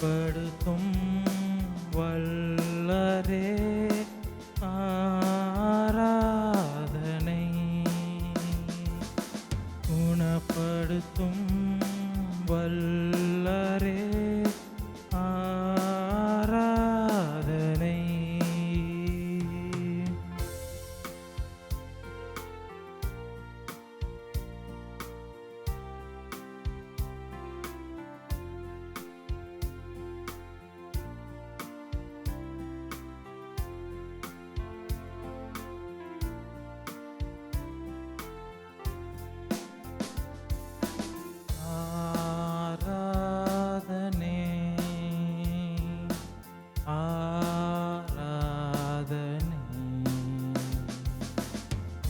குணப்படுத்தும் வல்லரே ஆராதனை. குணப்படுத்தும் வல்லரே ஆராதனை.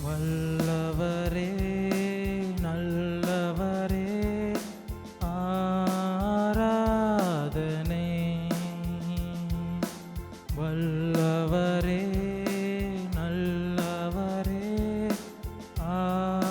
வல்லவரே நல்லவரே ஆராதனை. வல்லவரே நல்லவரே ஆராதனை.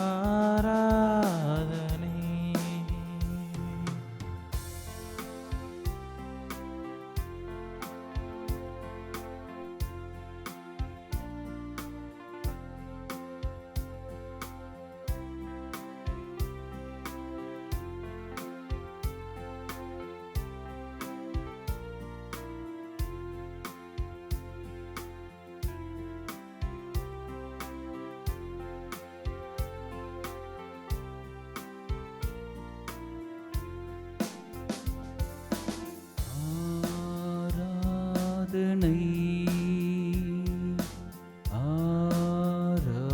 ஆராதனை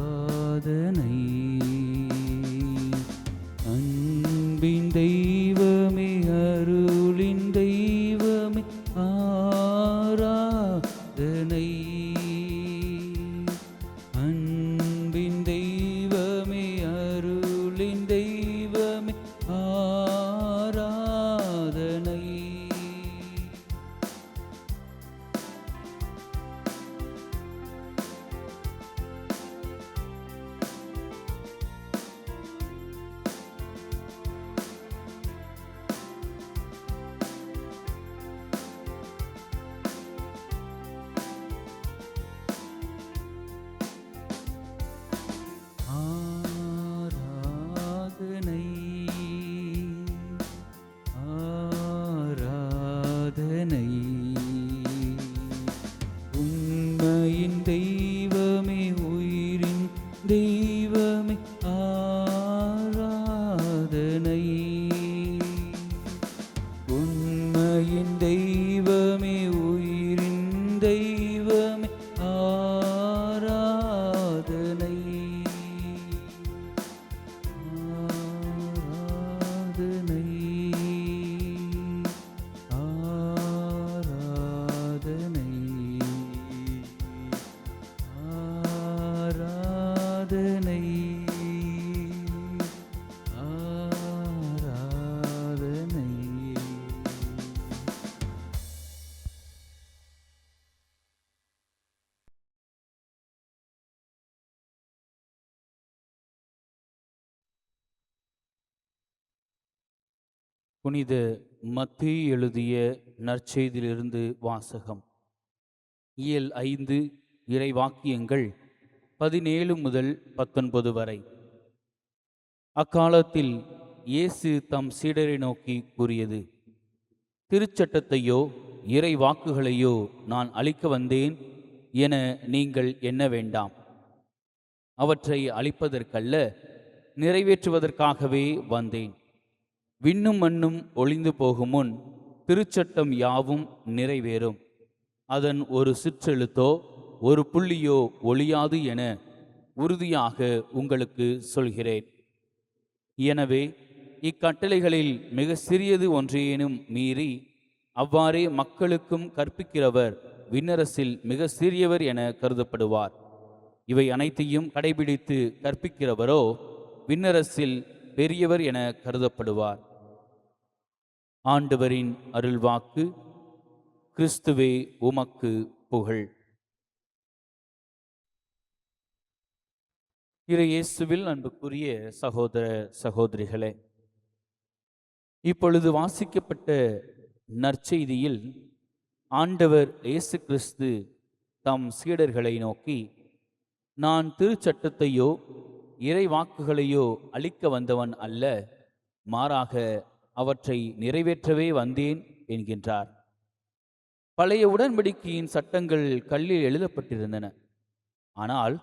அன்பின் தெய்வமே அருளின் தெய்வமே ஆராதனை. அன்பின் தெய்வமே அருளின் தெய்வமே ஆராதனை. ஆராதனை ஆராதனை உண்மையின் தெய்வமே உயிரின் தெய்வமே ஆராதனை. உண்மையின் தெய்வமே உயிரின் தெய்வமே ஆராதனை. ஆராதனை ஆராதனை ஆராதனை ஆராதனை. புனித மத்தேயு எழுதிய நற்செய்தியிலிருந்து வாசகம். இயல் 5 இறைவாக்கியங்கள் 17 முதல் 19 வரை. அக்காலத்தில் இயேசு தம் சீடரை நோக்கி கூறியது: திருச்சட்டத்தையோ இறை வாக்குகளையோ நான் அளிக்க வந்தேன் என நீங்கள் எண்ண வேண்டாம். அவற்றை அளிப்பதற்கல்ல, நிறைவேற்றுவதற்காகவே வந்தேன். விண்ணும் மண்ணும் ஒளிந்து போகும் முன் திருச்சட்டம் யாவும் நிறைவேறும். அதன் ஒரு சிற்றெழுத்தோ ஒரு புள்ளியோ ஒழியாது என உறுதியாக உங்களுக்கு சொல்கிறேன். எனவே இக்கட்டளைகளில் மிக சிறியது ஒன்றையேனும் மீறி அவ்வாறே மக்களுக்கும் கற்பிக்கிறவர் விண்ணரசில் மிக சிறியவர் என கருதப்படுவார். இவை அனைத்தையும் கடைபிடித்து கற்பிக்கிறவரோ விண்ணரசில் பெரியவர் என கருதப்படுவார். ஆண்டவரின் அருள்வாக்கு. கிறிஸ்துவே உமக்கு புகழ். இயேசுவில் அன்புக்குரிய சகோதர சகோதரிகளே, இப்பொழுது வாசிக்கப்பட்ட நற்செய்தியில் ஆண்டவர் இயேசு கிறிஸ்து தம் சீடர்களை நோக்கி, நான் திருச்சட்டத்தையோ இறைவாக்குகளையோ அழிக்க வந்தவன் அல்ல, மாறாக அவற்றை நிறைவேற்றவே வந்தேன் என்கின்றார். பழைய உடன்படிக்கையின் சட்டங்கள் கல்லில் எழுதப்பட்டிருந்தன. ஆனால்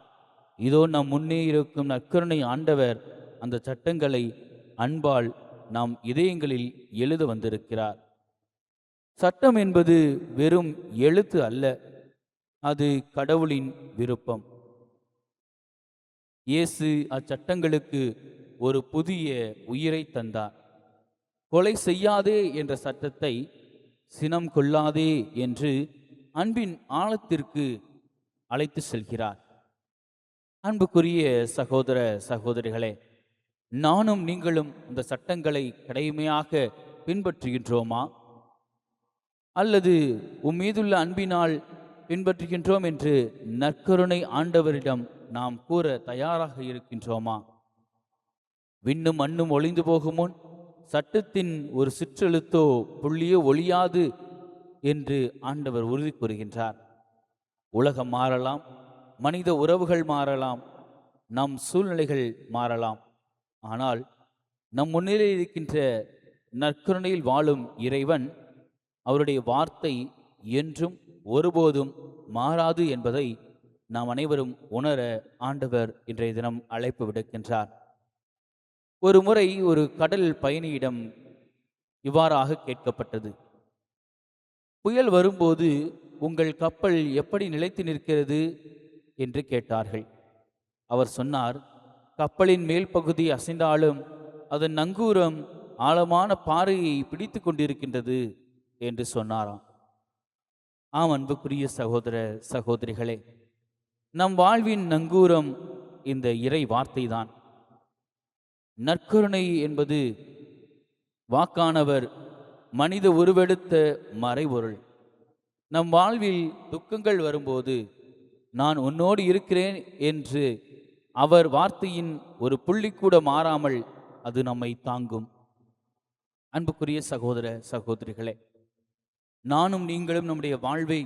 இதோ நம் முன்னே இருக்கும் நற்கருணை ஆண்டவர் அந்த சட்டங்களை அன்பால் நம் இதயங்களில் எழுத வந்திருக்கிறார். சட்டம் என்பது வெறும் எழுத்து அல்ல, அது கடவுளின் விருப்பம். இயேசு அச்சட்டங்களுக்கு ஒரு புதிய உயிரை தந்தார். கொலை செய்யாதே என்ற சட்டத்தை சினம் கொள்ளாதே என்று அன்பின் ஆழத்திற்கு அழைத்து செல்கிறார். அன்புக்குரிய சகோதர சகோதரிகளே, நானும் நீங்களும் இந்த சட்டங்களை கடுமையாக பின்பற்றுகின்றோமா? அல்லது உம்மீதுள்ள அன்பினால் பின்பற்றுகின்றோம் என்று நற்கருணை ஆண்டவரிடம் நாம் கூற தயாராக இருக்கின்றோமா? விண்ணும் மண்ணும் ஒளிந்து போகும் முன் சட்டத்தின் ஒரு சிற்றெழுத்தோ புள்ளியோ ஒழியாது என்று ஆண்டவர் உறுதி கூறுகின்றார். உலகம் மாறலாம், மனித உறவுகள் மாறலாம், நம் சூழ்நிலைகள் மாறலாம். ஆனால் நம் முன்னிலையில் இருக்கின்ற நற்கருணையில் வாழும் இறைவன், அவருடைய வார்த்தை என்றும் ஒருபோதும் மாறாது என்பதை நாம் அனைவரும் உணர ஆண்டவர் இன்றைய தினம் அழைப்பு விடுக்கின்றார். ஒரு முறை ஒரு கடல் பயணியிடம் இவ்வாறாக கேட்கப்பட்டது, புயல் வரும்போது உங்கள் கப்பல் எப்படி நிலைத்து நிற்கிறது என்று கேட்டார்கள். அவர் சொன்னார், கப்பலின் மேல் பகுதி அசைந்தாலும் அதன் நங்கூரம் ஆழமான பாறையை பிடித்து கொண்டிருக்கின்றது என்று சொன்னாராம். ஆம், அன்புக்குரிய சகோதர சகோதரிகளே, நம் வாழ்வின் நங்கூரம் இந்த இறை வார்த்தைதான். நற்கருணை என்பது வாக்கானவர் மனித உருவெடுத்த மறைபொருள். நம் வாழ்வில் துக்கங்கள் வரும்போது நான் உன்னோடு இருக்கிறேன் என்று அவர் வார்த்தையின் ஒரு புள்ளி கூட மாறாமல் அது நம்மை தாங்கும். அன்புக்குரிய சகோதர சகோதரிகளே, நானும் நீங்களும் நம்முடைய வாழ்வை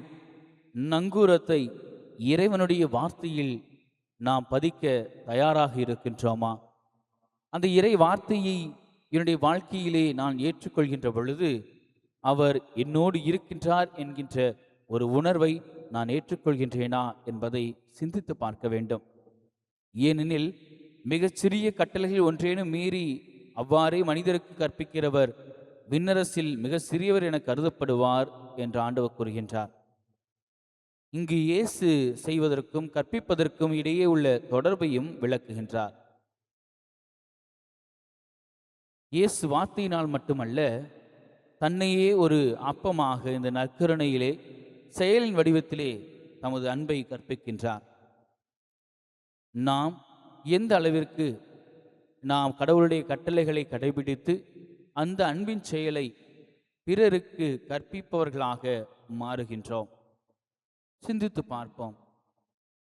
நங்கூரத்தை இறைவனுடைய வார்த்தையில் நாம் பதிக்க தயாராக இருக்கின்றோமா? அந்த இறை வார்த்தையை என்னுடைய வாழ்க்கையிலே நான் ஏற்றுக்கொள்கின்ற பொழுது அவர் என்னோடு இருக்கின்றார் என்கின்ற ஒரு உணர்வை நான் ஏற்றுக்கொள்கின்றேனா என்பதை சிந்தித்து பார்க்க வேண்டும். ஏனெனில் மிகச்சிறிய கட்டளைகள் ஒன்றேனும் மீறி அவ்வாறே மனிதருக்கு கற்பிக்கிறவர் விண்ணரசில் மிக சிறியவர் என கருதப்படுவார் என்று ஆண்டவர் கூறுகின்றார். இங்கு இயேசு செய்வதற்கும் கற்பிப்பதற்கும் இடையே உள்ள தொடர்பையும் விளக்குகின்றார். இயேசு வார்த்தையினால் மட்டுமல்ல, தன்னையே ஒரு அப்பமாக இந்த நற்கருணையிலே செயலின் வடிவத்திலே தமது அன்பை கற்பிக்கின்றார். நாம் எந்த அளவிற்கு நாம் கடவுளுடைய கட்டளைகளை கடைபிடித்து அந்த அன்பின் செயலை பிறருக்கு கற்பிப்பவர்களாக மாறுகின்றோம்? சிந்தித்து பார்ப்போம்.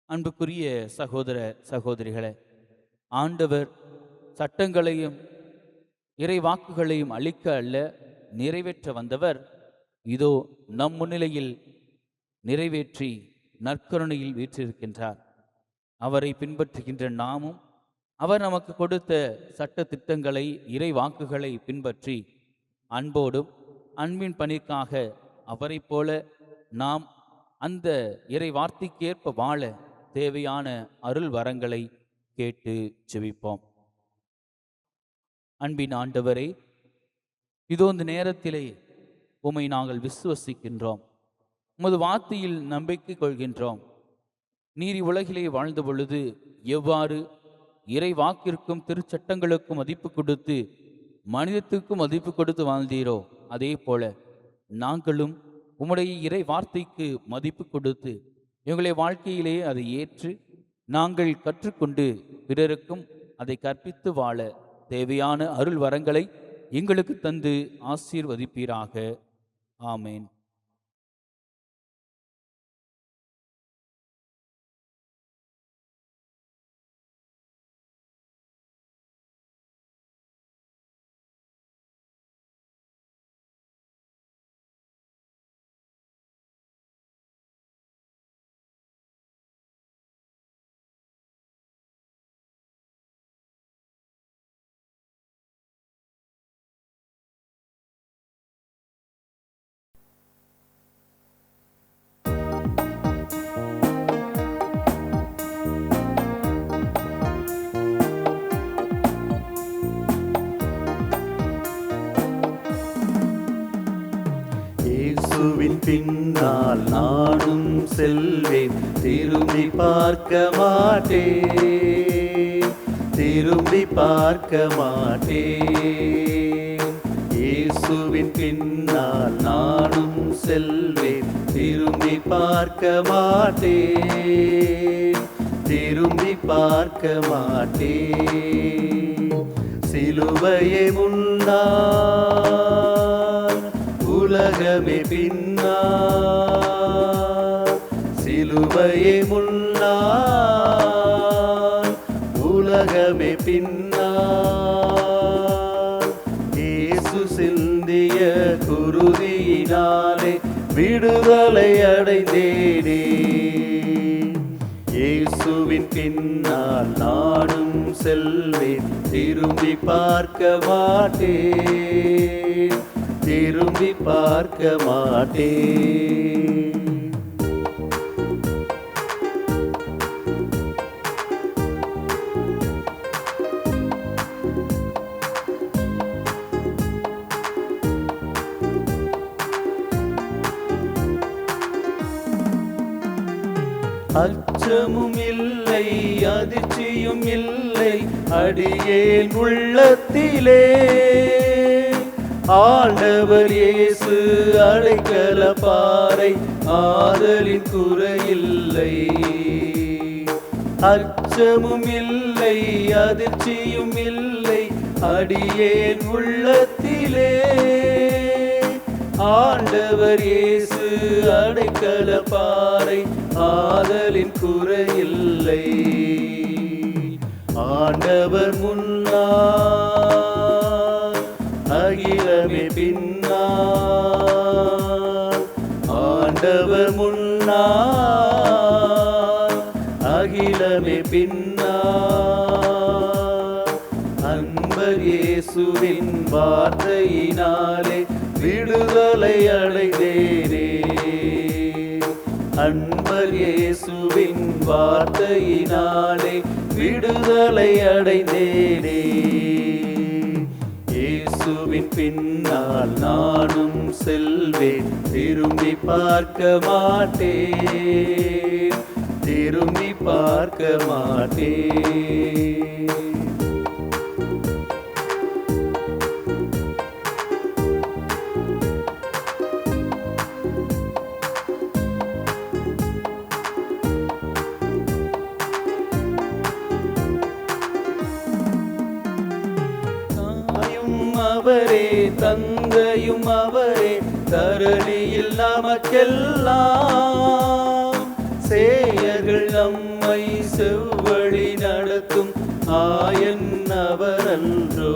அன்புக்குரிய சகோதர சகோதரிகளே, ஆண்டவர் சட்டங்களையும் இறை வாக்குகளையும் அளிக்க அல்ல, நிறைவேற்ற வந்தவர். இதோ நம் முன்னிலையில் நிறைவேற்றி நற்கருணையில் வீற்றிருக்கின்றார். அவரை பின்பற்றுகின்ற நாமும் அவர் நமக்கு கொடுத்த சட்ட திட்டங்களை இறை வாக்குகளை பின்பற்றி அன்போடும் அன்பின் பணிக்காக அவரை போல நாம் அந்த இறை வார்த்தைக்கேற்ப வாழ தேவையான அருள் வரங்களை கேட்டு ஜெபிப்போம். அன்பின் ஆண்டவரே, இதோ இந்த நேரத்திலே உம்மை நாங்கள் விசுவசிக்கின்றோம், உமது வார்த்தையில் நம்பிக்கை கொள்கின்றோம். நீர் உலகிலே வாழ்ந்த பொழுது எவ்வாறு இறை வாக்கிற்கும் திருச்சட்டங்களுக்கும் மதிப்பு கொடுத்து மனிதத்துக்கும் மதிப்பு கொடுத்து வாழ்ந்தீரோ, அதே போல நாங்களும் உம்முடைய இறை வார்த்தைக்கு மதிப்பு கொடுத்து எங்களுடைய வாழ்க்கையிலே அதை ஏற்று நாங்கள் கற்றுக்கொண்டு பிறருக்கும் அதை கற்பித்து வாழ தேவையான அருள் வரங்களை எங்களுக்கு தந்து ஆசீர்வதிப்பீராக. ஆமேன். இயேசுவின் பின்னால் நானும் செல்வேன், திரும்பி பார்க்க மாட்டேன், திரும்பி பார்க்க மாட்டேன். இயேசுவின் பின்னால் நானும் செல்வேன், திரும்பி பார்க்க மாட்டேன், திரும்பி பார்க்க மாட்டேன். சிலுவையே முன்னால், உலகமே பின்னால், சிலுவையே முன்னால், உலகமே பின்னால். இயேசு சிந்திய குருதியினாலே விடுதலை அடைந்தேனே. இயேசுவின் பின்னால் நானும் செல்வேன், திரும்பி பார்க்க மாட்டேன், திரும்பி பார்க்க மாட்டேன். அச்சமும் இல்லை, அதிர்ச்சியும் இல்லை அடியேன் உள்ளத்திலே. ஆண்டவர் இயேசு அடைக்கல பாறை, ஆதலின் குறையில்லை. அச்சமும் இல்லை, அதிர்ச்சியும் இல்லை அடியேன் உள்ளத்திலே. ஆண்டவர் இயேசு அடைக்கல பாறை, ஆதலின் குறையில்லை. ஆண்டவர் முன்னால், அகிலமே பின்னால். ஆண்டவர் முன்னால், அகிலமே பின்னால். அன்பர் இயேசுவின் வார்த்தையினாலே விடுதலை அடைந்தேனே. அன்பர் இயேசுவின் வார்த்தையினாலே விடுதலை அடைந்தேனே. இயேசுவின் பின்னால் நானும் செல்வேன், திரும்பி பார்க்க மாட்டேன், திரும்பி பார்க்க மாட்டேன். அவரே, தந்தையும் அவரே, தரணியில் நமக்கெல்லாம் சேயர்கள் நம்மை செவ்வழி நடத்தும் ஆயன் அவரன்றோ.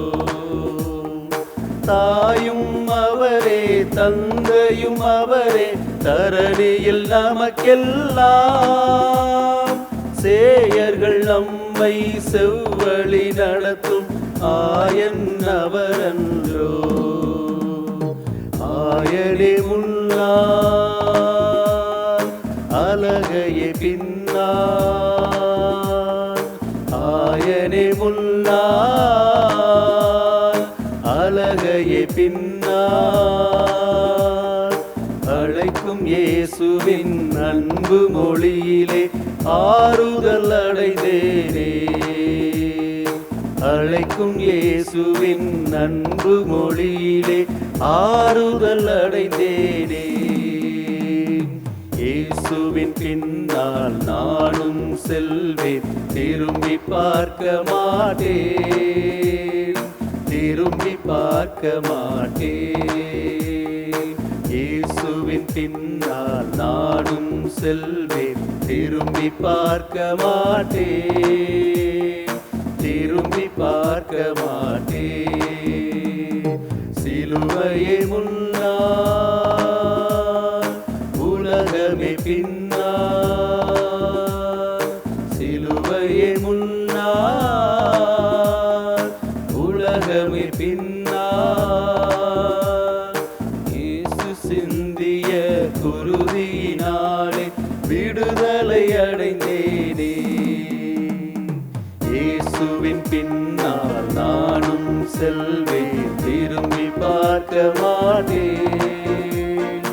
தாயும் அவரே, தந்தையும் அவரே, தரணியில் நமக்கெல்லாம் சேயர்கள் நம்மை செவ்வழி நடத்தும் ஆயன் அவரன்றோ. ஆயனே முன்னால், அலகையே பின்னால். ஆயனே முன்னால், அலகையே பின்னால். அழைக்கும் இயேசுவின் அன்பு மொழியிலே ஆறுதல் அடைந்தேனே. அழைக்கும் இயேசுவின் அன்பு மொழியிலே ஆறுதல் அடைந்தேனே. இயேசுவின் பின்னால் நானும் செல்வேன், திரும்பி பார்க்க மாட்டேன், திரும்பி பார்க்க மாட்டேன். இயேசுவின் பின்னால் நானும் செல்வேன், திரும்பி பார்க்க மாட்டேன், திரும்பி பார்க்க மாட்டேன். சிலுவையே முன்னால், உலகமே பின்னால். சிலுவையே முன்னால், உலகமே பின்னால். இயேசு சிந்திய குருதியினாலே விடுதலை அடைந்தேனே. இயேசுவின் பின்னால் நானும் செல்வேன், திரும்பி பார்க்க மாட்டேன்,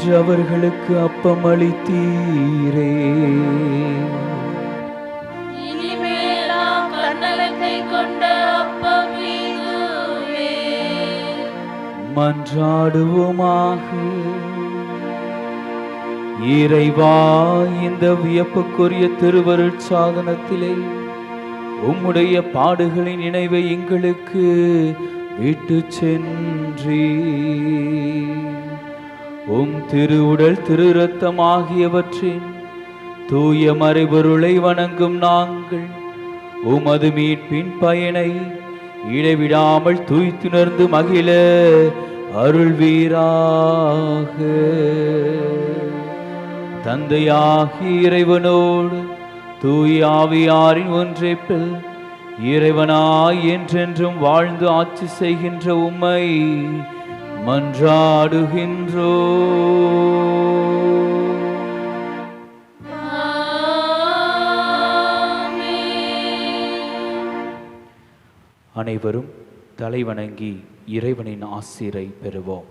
என்று அவர்களுக்கு அப்பம் அளித்தீரே. இனிமேல் நாம் தன்னலத்தை கொண்ட அப்பம் இதுவே. மன்றாடுவோமாக. இறைவா, இந்த வியப்புக்குரிய திருவருட் சாதனத்திலே உம்முடைய பாடுகளின் நினைவை எங்களுக்கு விட்டு சென்றீ. உம் திருவுடல் திரு இரத்தம் ஆகியவற்றின் தூய மறைபொருளை வணங்கும் நாங்கள் உமது மீட்பின் பயனை இடைவிடாமல் தூய்த்துணர்ந்து மகிழ அருள்வீராக. தந்தையாகி இறைவனோடு தூய ஆவியாரின் ஒன்றைப்பில் இறைவனாய் என்றென்றும் வாழ்ந்து ஆட்சி செய்கின்ற உம்மை மன்றாடுகின்றோ. அனைவரும் தலைவணங்கி இறைவனின் ஆசீரை பெறுவோம்.